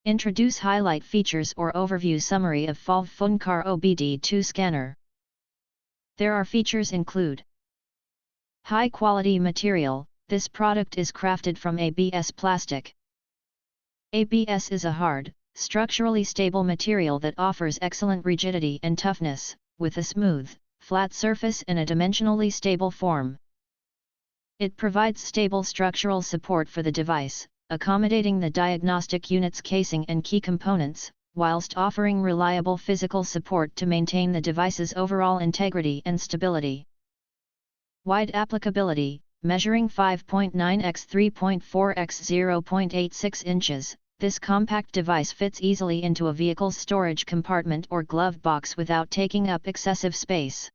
Introduce highlight features or overview summary of FALVFUN car OBD2 scanner. There are features include high quality material. This product is crafted from ABS plastic. ABS is a hard, structurally stable material that offers excellent rigidity and toughness, with a smooth, flat surface and a dimensionally stable form. It provides stable structural support for the device, accommodating the diagnostic unit's casing and key components, whilst offering reliable physical support to maintain the device's overall integrity and stability. Wide applicability, measuring 5.9 x 3.4 x 0.86 inches, this compact device fits easily into a vehicle's storage compartment or glove box without taking up excessive space.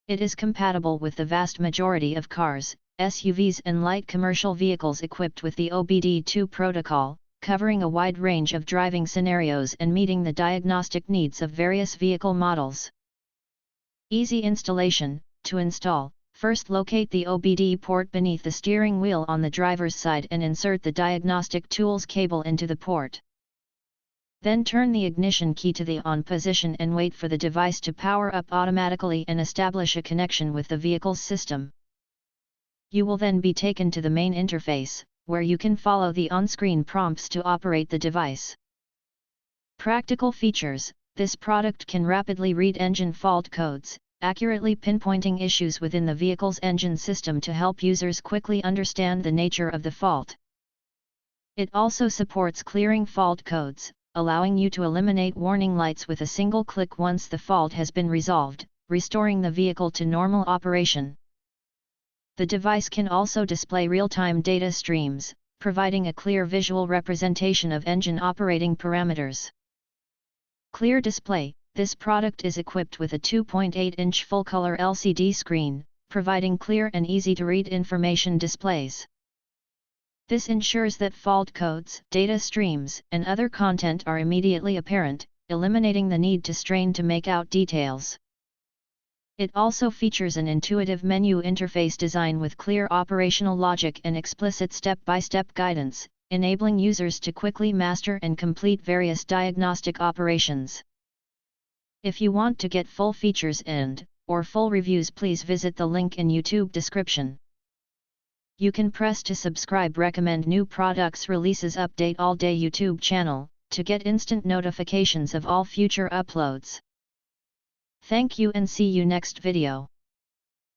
It is compatible with the vast majority of cars, SUVs and light commercial vehicles equipped with the OBD2 protocol, covering a wide range of driving scenarios and meeting the diagnostic needs of various vehicle models. Easy installation. To install, first locate the OBD port beneath the steering wheel on the driver's side and insert the diagnostic tools cable into the port. Then turn the ignition key to the on position and wait for the device to power up automatically and establish a connection with the vehicle's system. You will then be taken to the main interface, where you can follow the on-screen prompts to operate the device. Practical features. This product can rapidly read engine fault codes, accurately pinpointing issues within the vehicle's engine system to help users quickly understand the nature of the fault. It also supports clearing fault codes, allowing you to eliminate warning lights with a single click once the fault has been resolved, restoring the vehicle to normal operation. The device can also display real-time data streams, providing a clear visual representation of engine operating parameters. Clear display. This product is equipped with a 2.8-inch full-color LCD screen, providing clear and easy-to-read information displays. This ensures that fault codes, data streams, and other content are immediately apparent, eliminating the need to strain to make out details. It also features an intuitive menu interface design with clear operational logic and explicit step-by-step guidance, enabling users to quickly master and complete various diagnostic operations. If you want to get full features or full reviews, please visit the link in YouTube description. You can press to subscribe recommend new products releases update all day YouTube channel, to get instant notifications of all future uploads. Thank you and see you next video.